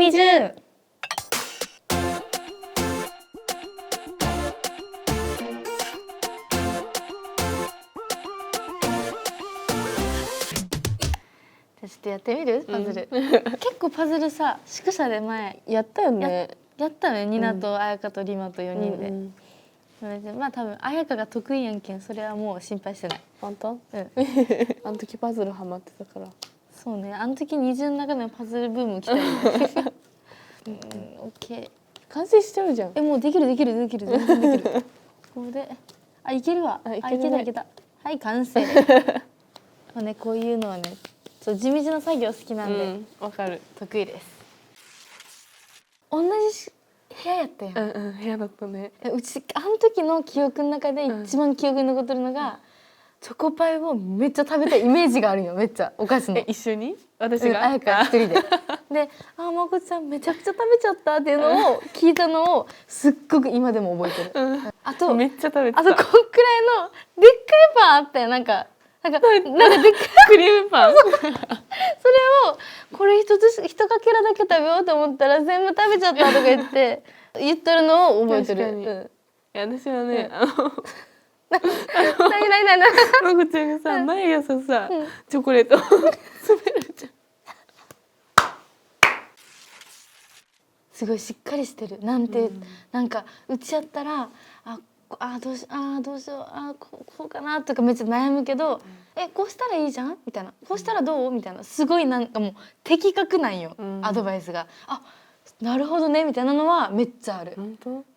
20。ちょっとやってみるパズル、結構パズルさ宿舎で前やったよね。やったね。ニナと彩香とリマと4人で、それでまあ多分彩香が得意やんけん、それはもう心配してない。本当？うん。あの時パズルハマってたから。そうね、あの時20の中でもパズルブーム来たよね。オッケー。完成しちゃうじゃん。もうできる全然できる。これでいけるわ。いけた。はい完成。まあね、こういうのはね地道な作業好きなんで、わかる。得意です。同じ部屋やったやん。部屋だったね。うちあの時の記憶の中で一番記憶に残ってるのが、チョコパイをめっちゃ食べたイメージがあるよ。めっちゃお菓子の。一緒に私が彩香一人ででまこちゃんめちゃくちゃ食べちゃったっていうのを聞いたのをすっごく今でも覚えてる。あとめっちゃ食べてた。あとこんくらいのでっかいパンあったよ。なんかでっかいクリームパン。それをこれ一かけらだけ食べようと思ったら全部食べちゃったとか言ってるのを覚えてる。いや私はね、何まこちゃんがさ、毎朝さ、チョコレートを詰めるじゃん。すごいしっかりしてる。なんて、なんかうちやったらどうしようこうかなとかめっちゃ悩むけど、こうしたらいいじゃんみたいな、こうしたらどうみたいな、すごいなんかもう的確なんよ、アドバイスが。なるほどねみたいなのはめっちゃある。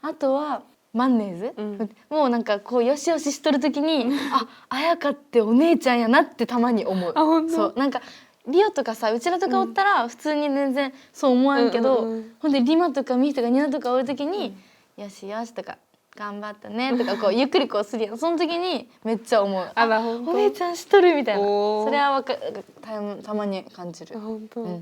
あとはマンネーズ、もうなんかこうよしよししとる時に彩香ってお姉ちゃんやなってたまに思う。そうなんかリオとかさうちらとかおったら普通に全然そう思わんけど、ほんでリマとかミヒとかニナとかおる時に、よしよしとか頑張ったねとかこうゆっくりこうするやん。その時にめっちゃ思う。お姉ちゃんしとるみたいな。それはたまに感じる。本当。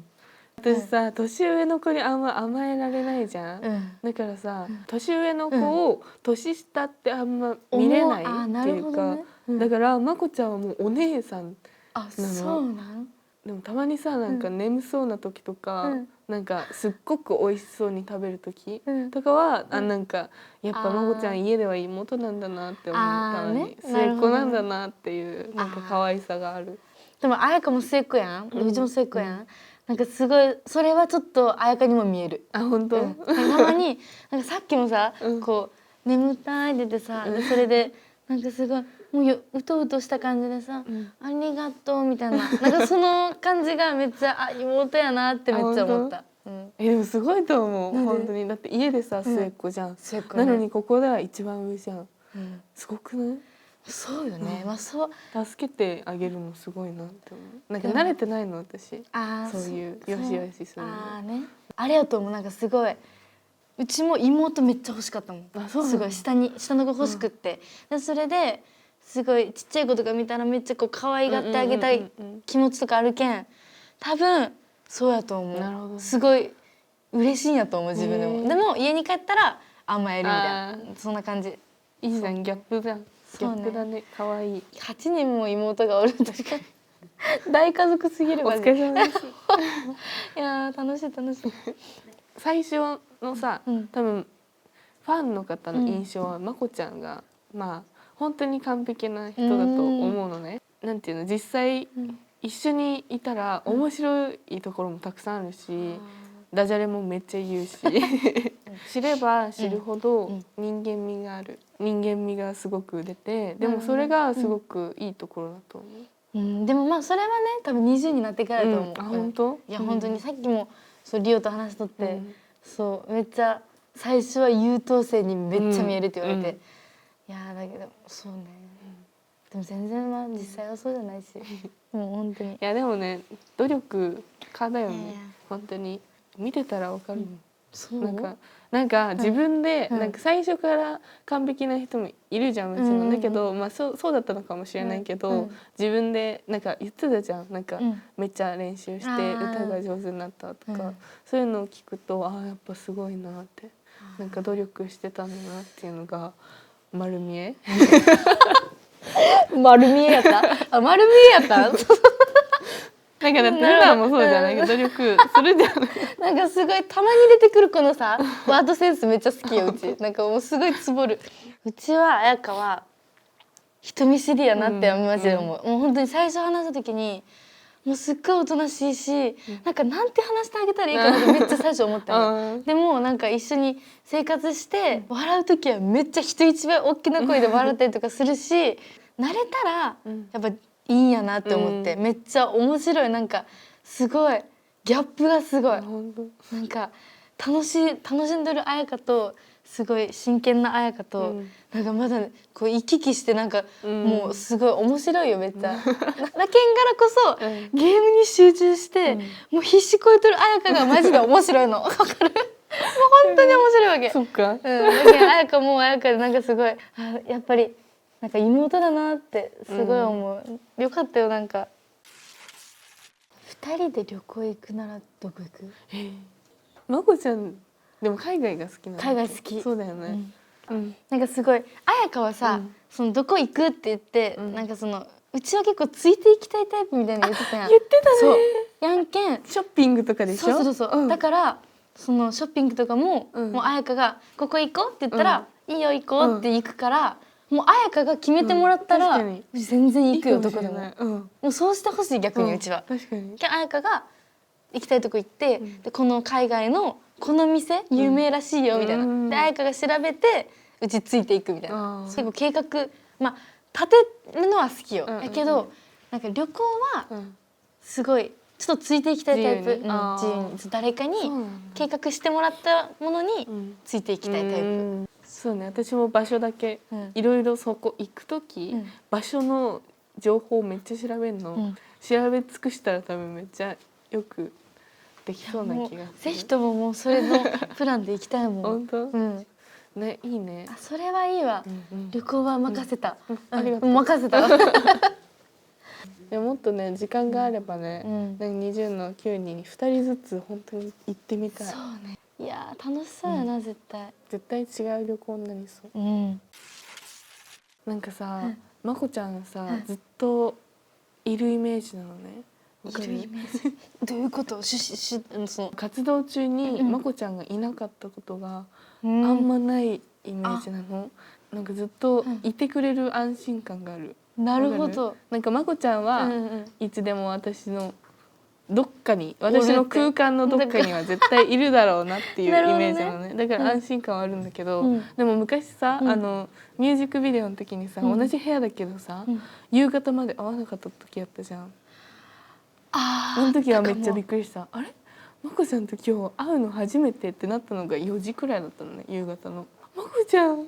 私さ、年上の子にあんま甘えられないじゃん。だからさ、年上の子を年下ってあんま見れないっていうか、だからまこちゃんはもうお姉さんなの。そうなん？でもたまにさ、なんか眠そうな時とか、なんかすっごく美味しそうに食べる時とかは、なんかやっぱまこちゃん家では妹なんだなって思う。たまに末っ子なんだなっていうなんか可愛さがある。でも彩香も末っ子やん。うちも末っ子やん。なんかすごいそれはちょっと彩香にも見える。本当？たまになんかさっきもさ、こう眠たいって言ってさ、それでなんかすごいもううとうとした感じでさ、ありがとうみたいな、なんかその感じがめっちゃ妹やなってめっちゃ思った。でもすごいと思う本当に。だって家でさ末っ子じゃん。なのにここでは一番上じゃん。すごくない？そうよね。助けてあげるのすごいなって思う。なんか慣れてないの私。そういうよしよしするの。あれやと思う。なんかすごいうちも妹めっちゃ欲しかったもん。すごい下の子欲しくって、それですごいちっちゃい子とか見たらめっちゃこう可愛がってあげたい気持ちとかあるけん、多分そうやと思う。すごい嬉しいんやと思う自分でも。でも家に帰ったら甘えるみたいな、そんな感じ。いいじゃん、ギャップじゃん。ギャップだね。可愛い。8人も妹がおるとか大家族すぎる。お疲れ様です。いや楽しい。最初のさ、多分ファンの方の印象はまこちゃんがまあ本当に完璧な人だと思うのね。なんていうの、実際一緒にいたら面白いところもたくさんあるし、ダジャレもめっちゃ言うし知れば知るほど人間味がある。人間味がすごく出て、でもそれがすごくいいところだと思う。でもまあそれはね多分20になってからだと思う。本当？いや本当にさっきもリオと話しとって、そうめっちゃ最初は優等生にめっちゃ見えるって言われて、いやだけどそうね、でも全然まあ実際はそうじゃないし、もう本当に。いやでもね、努力家だよね。本当に見てたらわかるもん。なんか自分でなんか最初から完璧な人もいるじゃんもちろん。だけどまあそうだったのかもしれないけど、自分でなんか言ってたじゃん。なんかめっちゃ練習して歌が上手になったとか、そういうのを聞くとやっぱすごいなって、なんか努力してたんだなっていうのが丸見え。丸見えやった？丸見えやった？なんかだって普段もそうじゃないけど努力するじゃん。なんかすごいたまに出てくるこのさワードセンスめっちゃ好きようち。なんかもうすごいつぼる。うちは彩香は人見知りやなってマジで思う。もう本当に最初話した時にもうすっごいおとなしいし、なんかなんて話してあげたらいいかなってめっちゃ最初思ったよ。でもなんか一緒に生活して笑う時はめっちゃ人一倍大きな声で笑ったりとかするし、慣れたらやっぱいいんやなって思って、めっちゃ面白い。なんかすごいギャップがすごい。なんか楽しんでる彩香とすごい真剣な彩香と、なんかまだこう行き来してなんかもうすごい面白いよめっちゃ。だけんからこそゲームに集中してもう必死こいとる彩香がマジで面白いの。わかる？もう本当に面白いわけ。そっか。だけど彩香も彩香でなんかすごいやっぱりなんか妹だなってすごい思う。よかったよなんか。2人で旅行行くならどこ行く？まこちゃんでも海外が好きなの？海外好き。そうだよね。なんかすごい彩香はさ、そのどこ行くって言って、なんかそのうちは結構ついていきたいタイプみたいな言ってたやん。言ってたね。そうやんけん。ショッピングとかでしょ？そう、だからそのショッピングとかも、もう彩香がここ行こうって言ったら、いいよ行こうって行くから、もう彩香が決めてもらったら、全然行くよどこでも。もうそうしてほしい逆にうちは。確かに。彩香が行きたいとこ行って、でこの海外のこの店有名らしいよみたいな。で彩香が調べてうちついていくみたいな。結構計画まあ立てるのは好きよ。だけどなんか旅行はすごいちょっとついていきたいタイプ。自由に誰かに計画してもらったものについていきたいタイプ。そうね、私も場所だけいろいろそこ行く時、場所の情報めっちゃ調べるの、調べ尽くしたら多分めっちゃよくできそうな気がする。ぜひとももうそれのプランで行きたいもん。本当？ね、いいね。それはいいわ。旅行は任せた。ありがとう。任せた。もっとね時間があればね、20の9人に2人ずつ本当に行ってみたい。そうね。いや楽しそうやな絶対。絶対違う旅行になりそう。なんかさ、まこちゃんさ、ずっといるイメージなのね。いるイメージ。どういうこと？その活動中にまこちゃんがいなかったことがあんまないイメージなの。なんかずっといてくれる安心感がある。なるほど。なんかまこちゃんはいつでも私のどっかに、私の空間のどっかには絶対いるだろうなっていうイメージなのね。だから安心感はあるんだけど、でも昔さ、ミュージックビデオの時にさ、同じ部屋だけどさ、夕方まで会わなかった時あったじゃん。その時はめっちゃびっくりした。あれ、まこちゃんと今日会うの初めてってなったのが4時くらいだったのね、夕方の。まこちゃん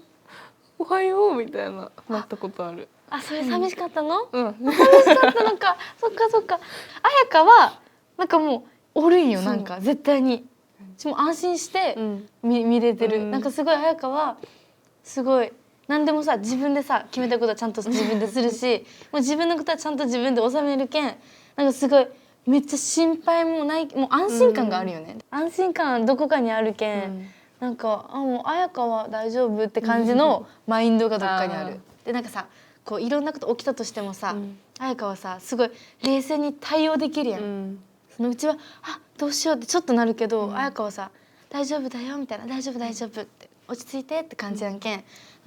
おはようみたいななったことある。それ寂しかったの？寂しかったのか。そっかそっか。彩香はなんかもうおるんよ、なんか絶対に。私も安心して見れてる。なんかすごい彩香はすごい何でもさ自分でさ決めたことはちゃんと自分でするし、もう自分のことはちゃんと自分で収めるけん、なんかすごいめっちゃ心配もない、もう安心感があるよね。安心感どこかにあるけん、なんかもう彩香は大丈夫って感じのマインドがどっかにある。でなんかさこういろんなこと起きたとしてもさ、彩香はさすごい冷静に対応できるやん。そのうちはどうしようってちょっとなるけど、彩香はさ大丈夫だよみたいな、大丈夫大丈夫って落ち着いてって感じやんけん、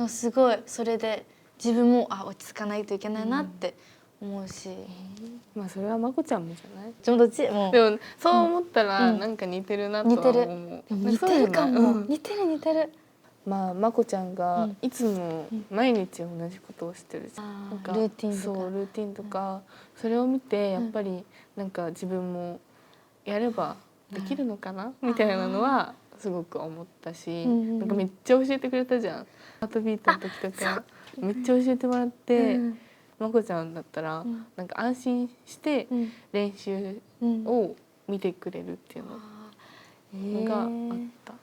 すごいそれで自分も落ち着かないといけないなって思うし、まあそれはまこちゃんもじゃない？でもどっちもでもそう思ったらなんか似てるなとは思う。似てるかも。似てる。まあまこちゃんがいつも毎日同じことをしてるじゃん。なんかルーティンとか。そうルーティンとか、それを見てやっぱりなんか自分もやればできるのかなみたいなのはすごく思ったし、なんかめっちゃ教えてくれたじゃん。ハートビートの時とかめっちゃ教えてもらって、まこちゃんだったらなんか安心して練習を見てくれるっていうのがあった。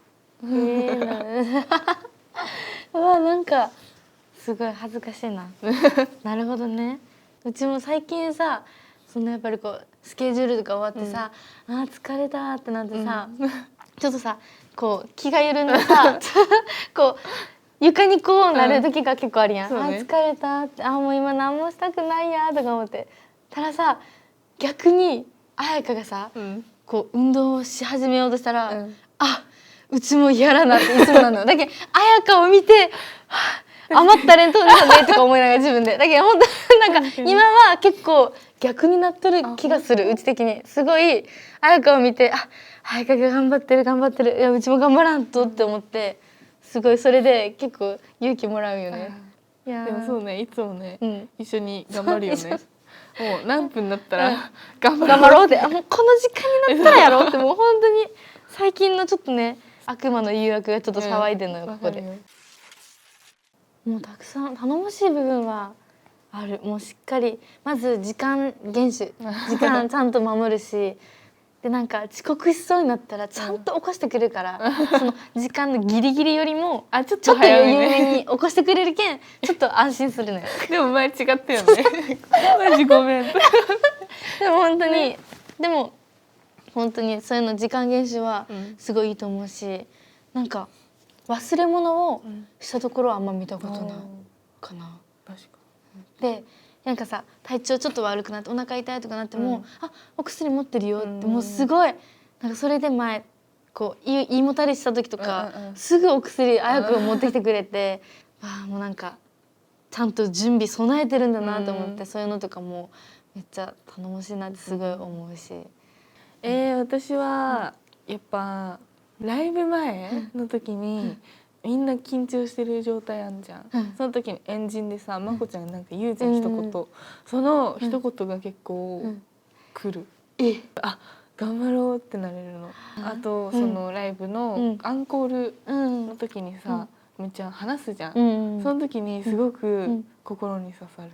なんかすごい恥ずかしいな。なるほどね。うちも最近さ、そのやっぱりこうスケジュールとか終わってさ、疲れたってなってさ、ちょっとさこう気が緩んでさこう床にこうなる時が結構あるやん。疲れたって、もう今何もしたくないやとか思ってたらさ、逆に彩香がさ、うんこう運動をし始めようとしたら、うんあ、うちもやらなっていつもなの。だけど彩香を見て、はあ、余ったれんとんだねとか思いながら自分で。だけど本当なんか今は結構逆になっとる気がする、うち的に。すごい彩香を見て、あ、彩香が頑張ってる頑張ってる、いやうちも頑張らんとって思って、すごいそれで結構勇気もらうよね。いやでもそうね、いつもね、うん一緒に頑張るよそうね。もう何分だったうんら頑張頑張ろうって、あ、もうこの時間になったらやろうって、もう本当に最近のちょっとね、悪魔の誘惑がちょっと騒いでるのよ、ここで。もうたくさん頼もしい部分はある。もうしっかりまず時間厳守、時間ちゃんと守るし、でなんか遅刻しそうになったらちゃんと起こしてくれるから、その時間のギリギリよりもあ、ちょっちょっと余裕と早めね。めに起こしてくれるけん、ちょっと安心するのよ。でも前違ったよね。マジごめん。でも本当に、でも本当にそういうの時間厳守はうんすごいいいと思うし、なんか忘れ物をうんしたところはあんま見たことないかな。確かでなんかさ、体調ちょっと悪くなってお腹痛いとかなっても、うんあ、お薬持ってるよって、うんもうすごいなんかそれで前こう胃もたれした時とか、うんうんうんすぐお薬あやくん持ってきてくれて、ああもうなんかちゃんと準備備えてるんだなと思って、うんそういうのとかもめっちゃ頼もしいなってすごい思うし、私はやっぱライブ前の時にみんな緊張してる状態あんじゃん、うんその時にエンジンでさ、まこちゃんがなんか言うじゃん、一言、うんその一言が結構うん来る、え、あ、頑張ろうってなれるの。あとそのライブのアンコールうんの時にさ、めっちゃ話すじゃん、うん、その時にすごくん心に刺さる、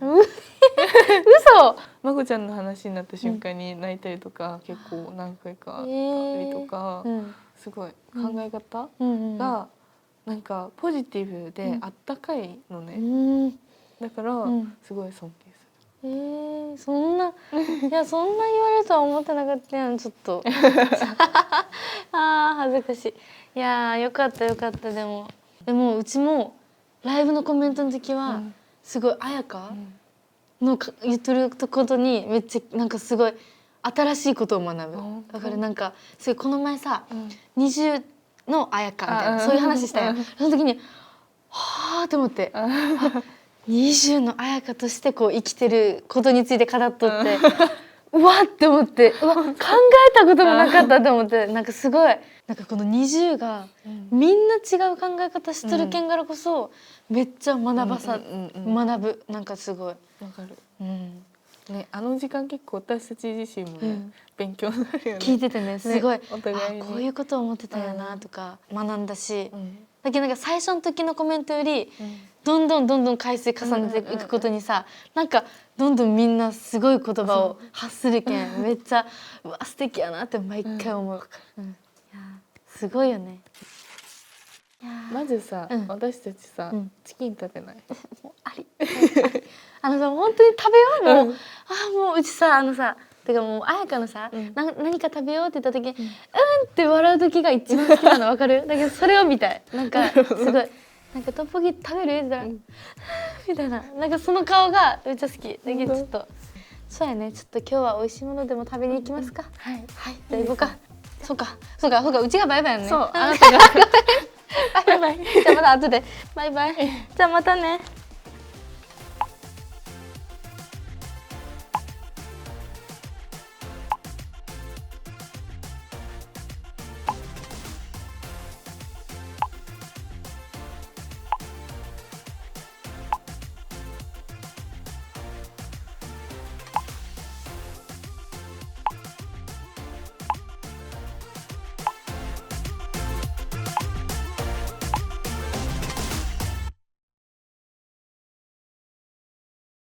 嘘、まこちゃんの話になった瞬間に泣いたりとか、結構何回かあったりとか、うんすごい考え方うんがなんかポジティブであったかいのね、うん、だからんすごい尊敬すそんな、いやそんな言われるとは思ってなかったやん、ちょっとあー恥ずかしい。いやーよかったよかった。でもうちもライブのコメントの時は、うんすごい彩香る、の言ってることにめっちゃなんかすごい新しいことを学ぶ。本当だからなんかすごいこの前さ、うん20の彩香みたいあなそういう話したよ、うんその時にはあって思って、あ20の彩香としてこう生きてることについて語っとって、うわって思って、うわ考えたこともなかったと思って、なんかすごいなんかこの20がみんな違う考え方しとるけんからこそ、めっちゃ学ばさ、学ぶ、なんかすごい、わかるうんね、あの時間結構私たち自身もね、うん勉強になるよね。聞いててね、すごい、お互いにあ、こういうことを思ってたんやなとか学んだし、うんだけどなんか最初の時のコメントよりどんどん回数重ねていくことにさ、なんかどんどんみんなすごい言葉を発するけん、めっちゃうわ素敵やなって毎回思う、いやすごいよね。いやまずさ、うん私たちさ、うんチキン食べない？もうありあのさ本当に食べようもう、もううちささてかもう彩香のさ、何か食べようって言った時にって笑う時が一番好きなの分かる？だけどそれを見たい。なんかすごいなんかトッポギ食べるって言ったら、みたいな、なんかその顔がめっちゃ好き。だけどちょっとそうやね、ちょっと今日は美味しいものでも食べに行きますか。はい、じゃあ行こうか。そうかうちがバイバイやね。そう、あなたがバイバイ。じゃあまた後でバイバイ。じゃあまたね。